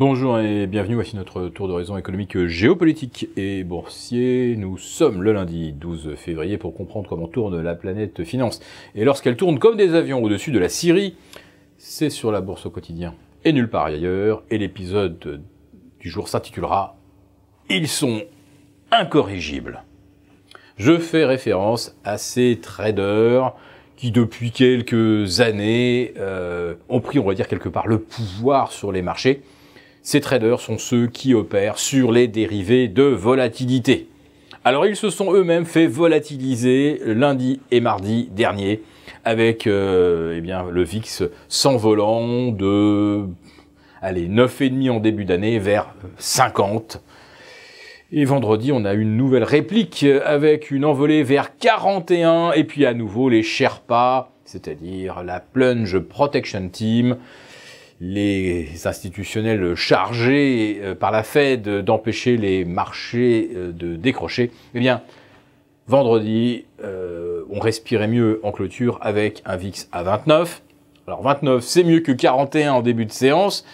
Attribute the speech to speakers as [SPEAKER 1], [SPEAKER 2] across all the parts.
[SPEAKER 1] Bonjour et bienvenue, voici notre tour d'horizon économique, géopolitique et boursier. Nous sommes le lundi 12 février pour comprendre comment tourne la planète finance. Et lorsqu'elle tourne comme des avions au-dessus de la Syrie, c'est sur la bourse au quotidien et nulle part ailleurs. Et l'épisode du jour s'intitulera « Ils sont incorrigibles ». Je fais référence à ces traders qui depuis quelques années ont pris, on va dire quelque part, le pouvoir sur les marchés. Ces traders sont ceux qui opèrent sur les dérivés de volatilité. Alors ils se sont eux-mêmes fait volatiliser lundi et mardi dernier avec le VIX s'envolant de 9,5 en début d'année vers 50. Et vendredi, on a une nouvelle réplique avec une envolée vers 41 et puis à nouveau les Sherpas, c'est-à-dire la Plunge Protection Team, les institutionnels chargés par la Fed d'empêcher les marchés de décrocher, eh bien, vendredi, on respirait mieux en clôture avec un VIX à 29. Alors 29, c'est mieux que 41 en début de séance,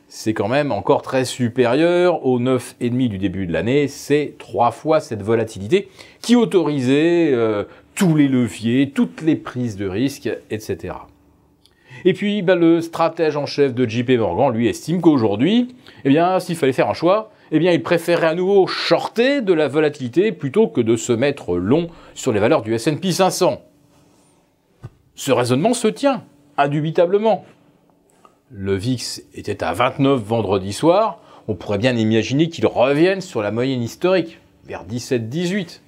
[SPEAKER 1] c'est quand même encore très supérieur aux 9,5 du début de l'année. C'est 3 fois cette volatilité qui autorisait tous les leviers, toutes les prises de risque, etc. Et puis, le stratège en chef de JP Morgan, lui, estime qu'aujourd'hui, s'il fallait faire un choix, il préférerait à nouveau shorter de la volatilité plutôt que de se mettre long sur les valeurs du S&P 500. Ce raisonnement se tient, indubitablement. Le VIX était à 29 vendredi soir, on pourrait bien imaginer qu'il revienne sur la moyenne historique, vers 17-18.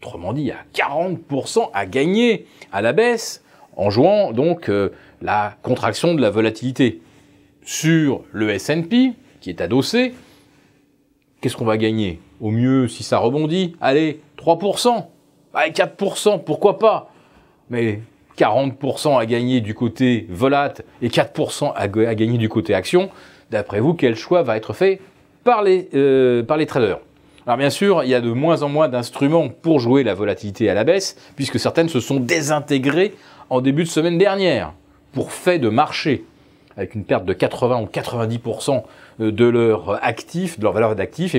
[SPEAKER 1] Autrement dit, il y a 40% à gagner à la baisse, en jouant donc la contraction de la volatilité. Sur le S&P, qui est adossé, qu'est-ce qu'on va gagner? Au mieux, si ça rebondit, allez, 3%, allez, 4%, pourquoi pas? Mais 40% à gagner du côté volat et 4% à gagner du côté action, d'après vous, quel choix va être fait par les traders? Alors bien sûr, il y a de moins en moins d'instruments pour jouer la volatilité à la baisse, puisque certaines se sont désintégrées en début de semaine dernière, pour fait de marché, avec une perte de 80 ou 90% de leur actif, de leur valeur d'actifs,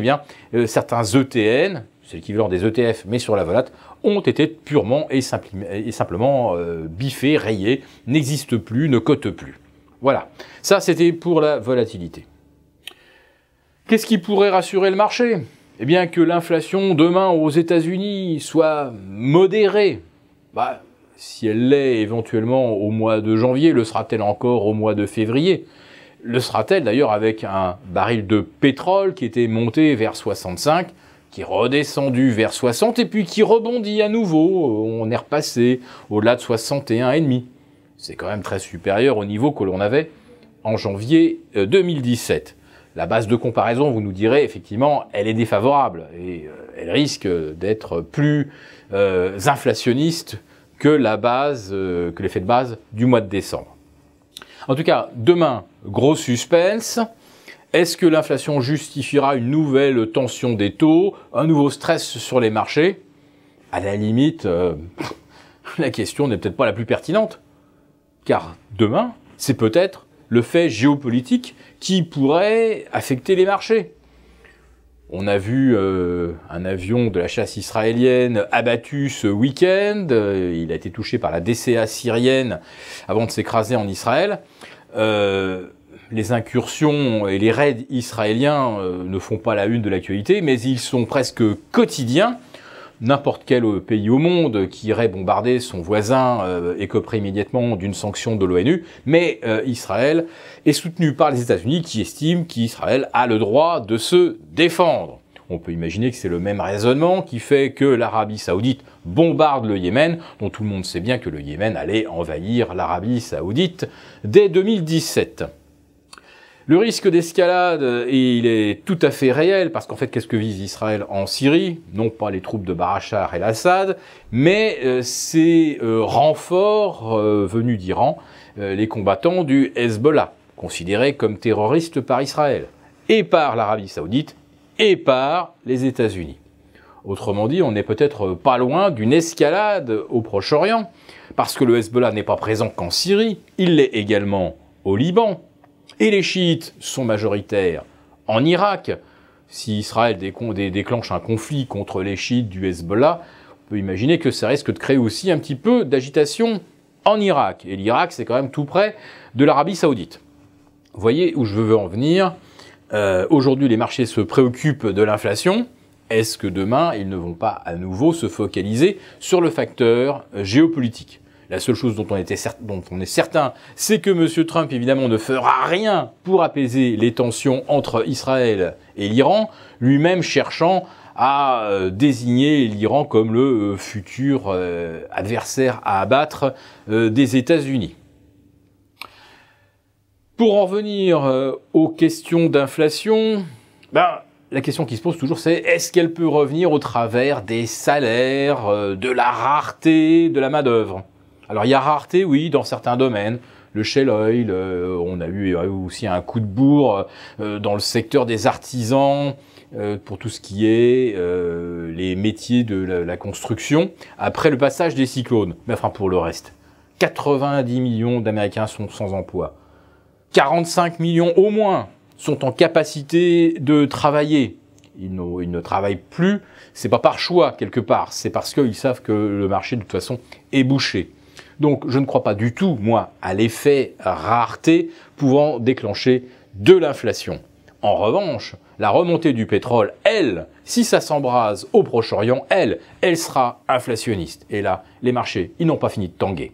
[SPEAKER 1] certains ETN, c'est l'équivalent des ETF, mais sur la volate, ont été purement et simplement biffés, rayés, n'existent plus, ne cotent plus. Voilà, ça c'était pour la volatilité. Qu'est-ce qui pourrait rassurer le marché? Eh bien que l'inflation demain aux États-Unis soit modérée. Si elle l'est éventuellement au mois de janvier, le sera-t-elle encore au mois de février? Le sera-t-elle d'ailleurs avec un baril de pétrole qui était monté vers 65, qui est redescendu vers 60 et puis qui rebondit à nouveau? On est repassé au-delà de 61,5. C'est quand même très supérieur au niveau que l'on avait en janvier 2017. La base de comparaison, vous nous direz, effectivement, elle est défavorable et elle risque d'être plus inflationniste que que l'effet de base du mois de décembre. En tout cas, demain, gros suspense. Est-ce que l'inflation justifiera une nouvelle tension des taux, un nouveau stress sur les marchés? À la limite, la question n'est peut-être pas la plus pertinente. Car demain, c'est peut-être le fait géopolitique qui pourrait affecter les marchés. On a vu un avion de la chasse israélienne abattu ce week-end. Il a été touché par la DCA syrienne avant de s'écraser en Israël. Les incursions et les raids israéliens ne font pas la une de l'actualité, mais ils sont presque quotidiens. N'importe quel pays au monde qui irait bombarder son voisin écoperait immédiatement d'une sanction de l'ONU, mais Israël est soutenu par les États-Unis qui estiment qu'Israël a le droit de se défendre. On peut imaginer que c'est le même raisonnement qui fait que l'Arabie Saoudite bombarde le Yémen, dont tout le monde sait bien que le Yémen allait envahir l'Arabie Saoudite dès 2017. Le risque d'escalade, il est tout à fait réel, parce qu'en fait, qu'est-ce que vise Israël en Syrie? Non pas les troupes de Bachar el-Assad, mais ces renforts venus d'Iran, les combattants du Hezbollah, considérés comme terroristes par Israël, et par l'Arabie Saoudite, et par les États-Unis. Autrement dit, on n'est peut-être pas loin d'une escalade au Proche-Orient, parce que le Hezbollah n'est pas présent qu'en Syrie, il l'est également au Liban, Et les chiites sont majoritaires en Irak. Si Israël déclenche un conflit contre les chiites du Hezbollah, on peut imaginer que ça risque de créer aussi un petit peu d'agitation en Irak. Et l'Irak, c'est quand même tout près de l'Arabie Saoudite. Vous voyez où je veux en venir. Aujourd'hui, les marchés se préoccupent de l'inflation. Est-ce que demain, ils ne vont pas à nouveau se focaliser sur le facteur géopolitique? La seule chose dont on est certain, c'est que M. Trump, évidemment, ne fera rien pour apaiser les tensions entre Israël et l'Iran, lui-même cherchant à désigner l'Iran comme le futur adversaire à abattre des États-Unis. Pour en revenir aux questions d'inflation, la question qui se pose toujours, c'est est-ce qu'elle peut revenir au travers des salaires, de la rareté, de la main-d'œuvre? Alors il y a rareté, oui, dans certains domaines. Le shale oil, on a eu aussi un coup de bourre dans le secteur des artisans, pour tout ce qui est les métiers de la construction, après le passage des cyclones. Mais enfin, pour le reste, 90 millions d'Américains sont sans emploi. 45 millions au moins sont en capacité de travailler. Ils ne travaillent plus, c'est pas par choix quelque part, c'est parce qu'ils savent que le marché de toute façon est bouché. Donc je ne crois pas du tout, moi, à l'effet rareté pouvant déclencher de l'inflation. En revanche, la remontée du pétrole, elle, si ça s'embrase au Proche-Orient, elle sera inflationniste. Et là, les marchés, ils n'ont pas fini de tanguer.